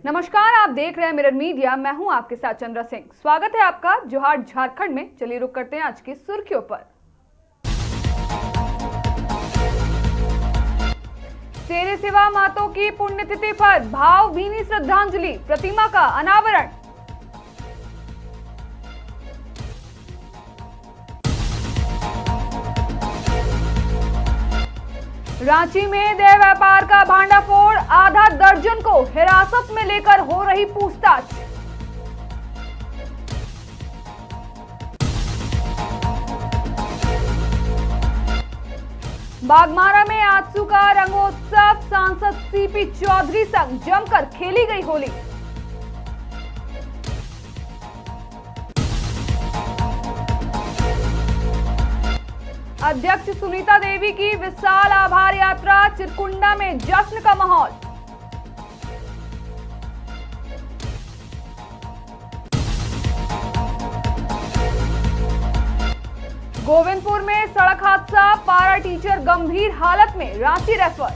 नमस्कार, आप देख रहे हैं मिरर मीडिया। मैं हूं आपके साथ चंद्रा सिंह। स्वागत है आपका जोहार झारखंड में। चलिए रुक करते हैं आज की सुर्खियों पर। शेरे सेवा महतो की पुण्यतिथि पर भावभीनी श्रद्धांजलि, प्रतिमा का अनावरण। रांची में देह व्यापार का भांडाफोड़, आधा दर्जन को हिरासत में लेकर हो रही पूछताछ। बागमारा में आजसू का रंगोत्सव, सांसद सीपी चौधरी संग जमकर खेली गई होली। अध्यक्ष सुनीता देवी की विशाल आभार यात्रा, चिरकुंडा में जश्न का माहौल। गोविंदपुर में सड़क हादसा, पारा टीचर गंभीर हालत में, रांची रेफर।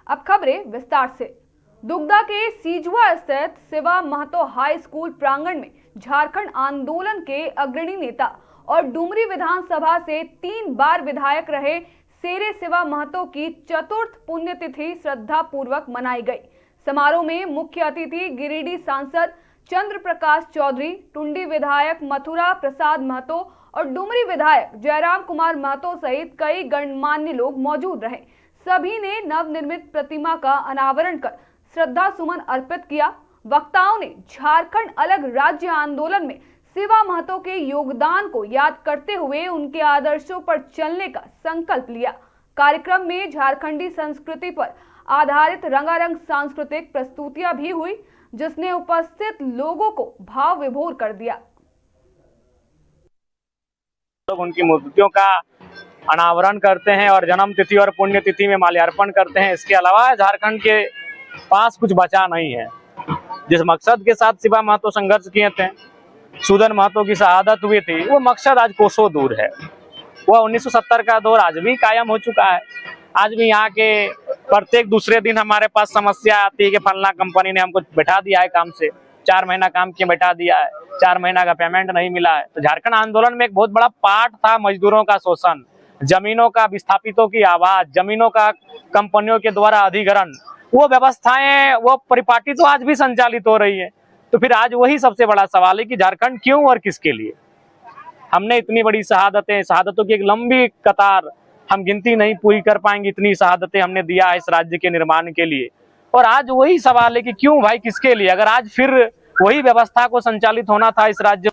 अब खबरें विस्तार से। दुगदा के सीजुआ स्थित सेवा महतो हाई स्कूल प्रांगण में झारखंड आंदोलन के अग्रणी नेता और डुमरी विधानसभा से 3 बार विधायक रहे शेरे सेवा महतो की चतुर्थ पुण्यतिथि श्रद्धा पूर्वक मनाई गई। समारोह में मुख्य अतिथि गिरिडीह सांसद चंद्र प्रकाश चौधरी, टुंडी विधायक मथुरा प्रसाद महतो और डुमरी विधायक जयराम कुमार महतो सहित कई गणमान्य लोग मौजूद रहे। सभी ने नवनिर्मित प्रतिमा का अनावरण कर श्रद्धा सुमन अर्पित किया। वक्ताओं ने झारखंड अलग राज्य आंदोलन में सेवा महतो के योगदान को याद करते हुए उनके आदर्शों पर चलने का संकल्प लिया। कार्यक्रम में झारखंडी संस्कृति पर आधारित रंगारंग सांस्कृतिक प्रस्तुतियां भी हुई, जिसने उपस्थित लोगों को भाव विभोर कर दिया। लोग उनकी मूर्तियों का अनावरण करते हैं और जन्म तिथि और पुण्य तिथि में माल्यार्पण करते हैं। इसके अलावा झारखंड के पास कुछ बचा नहीं है। जिस मकसद के साथ सेवा महतो संघर्ष किए थे, सूदन महतो की शहादत हुई थी, वो मकसद आज कोसों दूर है। वह 1970 का दौर आज भी कायम हो चुका है। आज भी यहाँ के प्रत्येक दूसरे दिन हमारे पास समस्या आती है कि फलना कंपनी ने हमको बैठा दिया है काम से, 4 महीना काम किए बैठा दिया है, 4 महीना का पेमेंट नहीं मिला है। तो झारखंड आंदोलन में एक बहुत बड़ा पार्ट था मजदूरों का शोषण, जमीनों का विस्थापितों की आवाज, जमीनों का कंपनियों के द्वारा अधिग्रहण, वो व्यवस्थाएं, वो परिपाटी तो आज भी संचालित हो रही है। तो फिर आज वही सबसे बड़ा सवाल है कि झारखंड क्यों और किसके लिए। हमने इतनी बड़ी शहादतों की एक लंबी कतार, हम गिनती नहीं पूरी कर पाएंगे, इतनी शहादतें हमने दिया है इस राज्य के निर्माण के लिए। और आज वही सवाल है कि क्यों भाई, किसके लिए, अगर आज फिर वही व्यवस्था को संचालित होना था इस राज्य।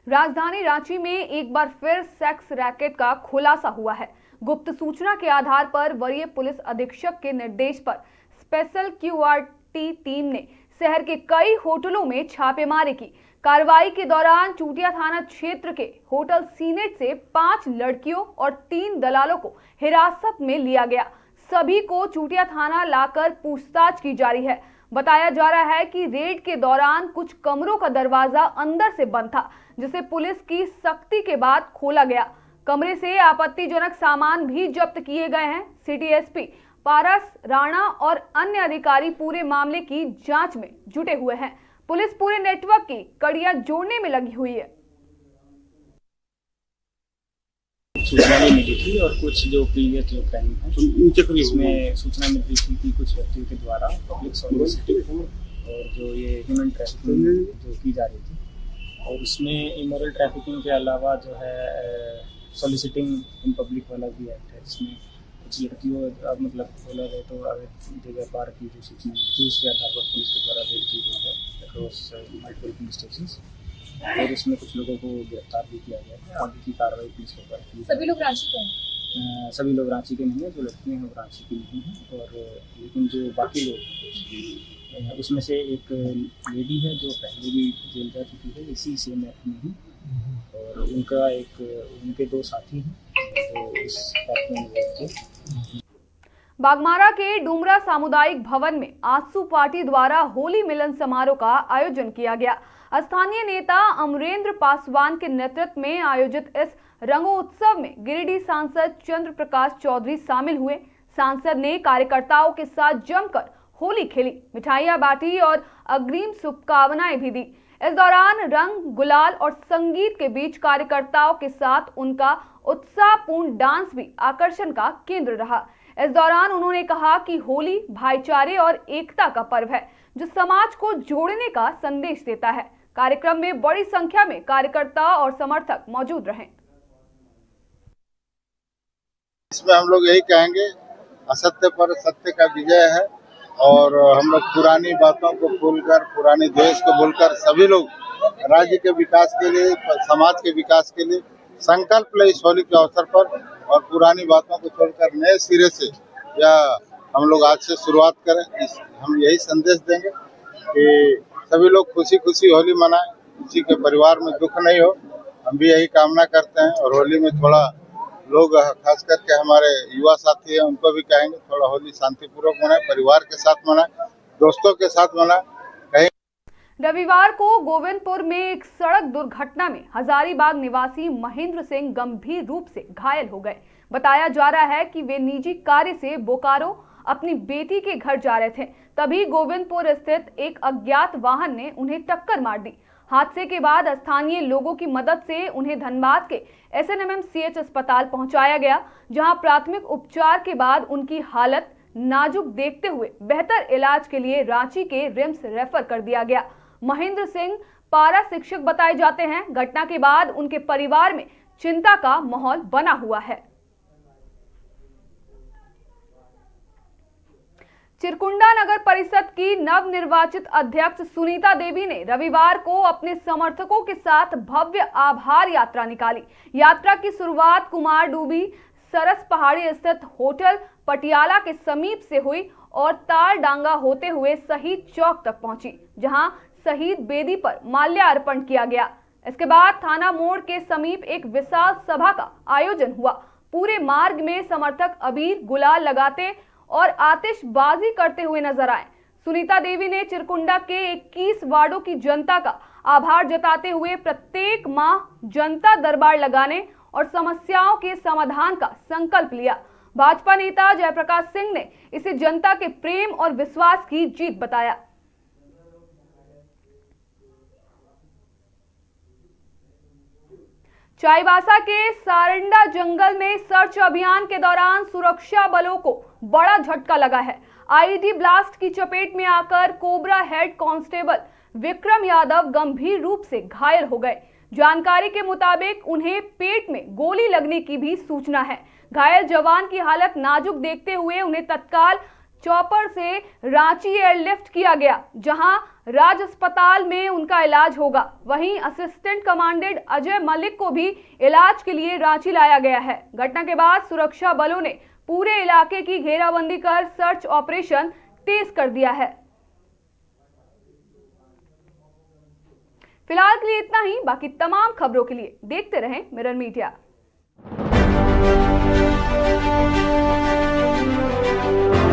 राजधानी रांची में एक बार फिर सेक्स रैकेट का खुलासा हुआ है। गुप्त सूचना के आधार पर वरीय पुलिस अधीक्षक के निर्देश पर स्पेशल क्यूआरटी टीम ने शहर के कई होटलों में छापेमारी की। कार्रवाई के दौरान चूटिया थाना क्षेत्र के होटल सीनेट से 5 लड़कियों और 3 दलालों को हिरासत में लिया गया। सभी को चूटिया थाना लाकर पूछताछ की जा रही है। बताया जा रहा है कि रेड के दौरान कुछ कमरों का दरवाजा अंदर से बंद था, जिसे पुलिस की सख्ती के बाद खोला गया। कमरे से आपत्तिजनक सामान भी जब्त किए गए हैं। सिटी एसपी पारस राणा और अन्य अधिकारी पूरे मामले की जांच में जुटे हुए हैं। पुलिस पूरे नेटवर्क की कड़ियां जोड़ने में लगी हुई है। सूचना भी मिली थी और कुछ जो प्रीवियस जो क्राइम है इसमें सूचना मिल रही थी कि कुछ व्यक्तियों के द्वारा पब्लिक सॉलिसिटी और जो ये ह्यूमन ट्रैफिकिंग जो की जा रही थी, और उसमें इमोरल ट्रैफिकिंग के अलावा जो है सॉलिसिटिंग इन पब्लिक वाला भी एक्ट है, जिसमें कुछ लड़कियों मतलब बोला जाए तो देह व्यापार की जो सूचना थी उसके आधार पर पुलिस के द्वारा रेड की गई है अक्रॉस मल्टीपल पुलिस स्टेशंस, और उसमें कुछ लोगों को गिरफ्तार भी किया गया है। आगे की कार्रवाई पुलिस के द्वारा की। सभी लोग रांची के हैं? सभी लोग रांची के नहीं हैं, जो लड़कियां हैं वो रांची की नहीं हैं, और लेकिन जो बाकी लोग उसमें से एक लेडी है जो पहले भी जेल जा चुकी है इसी सेम एक्ट में ही, और उनके 2 साथी हैं जो इस एक्ट में इन्वॉल्व थे। बागमारा के डुमरा सामुदायिक भवन में आंसू पार्टी द्वारा होली मिलन समारोह का आयोजन किया गया। स्थानीय नेता अमरेंद्र पासवान के नेतृत्व में आयोजित इस रंगोत्सव में गिरिडीह सांसद चंद्र प्रकाश चौधरी शामिल हुए। सांसद ने कार्यकर्ताओं के साथ जमकर होली खेली, मिठाइयां बांटी और अग्रिम शुभकामनाएं भी दी। इस दौरान रंग, गुलाल और संगीत के बीच कार्यकर्ताओं के साथ उनका उत्साहपूर्ण डांस भी आकर्षण का केंद्र रहा। इस दौरान उन्होंने कहा कि होली भाईचारे और एकता का पर्व है जो समाज को जोड़ने का संदेश देता है। कार्यक्रम में बड़ी संख्या में कार्यकर्ता और समर्थक मौजूद रहे। इसमें हम लोग यही कहेंगे, असत्य पर सत्य का विजय है और हम लोग पुरानी बातों को भूलकर, पुराने द्वेष को भूलकर सभी लोग राज्य के विकास के लिए, समाज के विकास के लिए संकल्प ले इस होली के अवसर पर और पुरानी बातों को छोड़कर नए सिरे से या हम लोग आज से शुरुआत करें। हम यही संदेश देंगे कि सभी लोग खुशी खुशी होली मनाएं, किसी के परिवार में दुख नहीं हो। हम भी यही कामना करते हैं और होली में थोड़ा लोग, खास करके हमारे युवा साथी हैं, उनको भी कहेंगे थोड़ा होली शांतिपूर्वक मनाएं, परिवार के साथ मनाएं, दोस्तों के साथ मनाएं। रविवार को गोविंदपुर में एक सड़क दुर्घटना में हजारीबाग निवासी महेंद्र सिंह गंभीर रूप से घायल हो गए। बताया जा रहा है कि वे निजी कार्य से बोकारो अपनी बेटी के घर जा रहे थे, तभी गोविंदपुर स्थित एक अज्ञात वाहन ने उन्हें टक्कर मार दी। हादसे के बाद स्थानीय लोगों की मदद से उन्हें धनबाद के SNMMCH अस्पताल पहुंचाया गया, जहां प्राथमिक उपचार के बाद उनकी हालत नाजुक देखते हुए बेहतर इलाज के लिए रांची के रिम्स रेफर कर दिया गया। महेंद्र सिंह पारा शिक्षक बताए जाते हैं। घटना के बाद उनके परिवार में चिंता का माहौल बना हुआ है। चिरकुंडा नगर परिषद की नवनिर्वाचित अध्यक्ष सुनीता देवी ने रविवार को अपने समर्थकों के साथ भव्य आभार यात्रा निकाली। यात्रा की शुरुआत कुमारडूबी सरस पहाड़ी स्थित होटल पटियाला के समीप से हुई और तालडांगा होते हुए शहीद चौक तक पहुंची, जहां शहीद बेदी पर माल्यार्पण किया गया। इसके बाद थाना मोड़ के समीप एक विशाल सभा का आयोजन हुआ। पूरे मार्ग में समर्थक अबीर गुलाल लगाते और आतिशबाजी करते हुए नजर आए। सुनीता देवी ने चिरकुंडा के 21 वार्डों की जनता का आभार जताते हुए प्रत्येक माह जनता दरबार लगाने और समस्याओं के समाधान का संकल्प लिया। भाजपा नेता जयप्रकाश सिंह ने इसे जनता के प्रेम और विश्वास की जीत बताया। चाईबासा के सारंडा जंगल में सर्च अभियान के दौरान सुरक्षा बलों को बड़ा झटका लगा है। आईईडी ब्लास्ट की चपेट में आकर cobra head constable Vikram Yadav गंभीर रूप से घायल हो गए। जानकारी के मुताबिक उन्हें पेट में गोली लगने की भी सूचना है। घायल जवान की हालत नाजुक देखते हुए उन्हें तत्काल चॉपर से रांची एयरलिफ्ट किया गया, जहां राज अस्पताल में उनका इलाज होगा। वहीं असिस्टेंट कमांडेंट अजय मलिक को भी इलाज के लिए रांची लाया गया है। घटना के बाद सुरक्षा बलों ने पूरे इलाके की घेराबंदी कर सर्च ऑपरेशन तेज कर दिया है। फिलहाल के लिए इतना ही। बाकी तमाम खबरों के लिए देखते रहें मिरर मीडिया।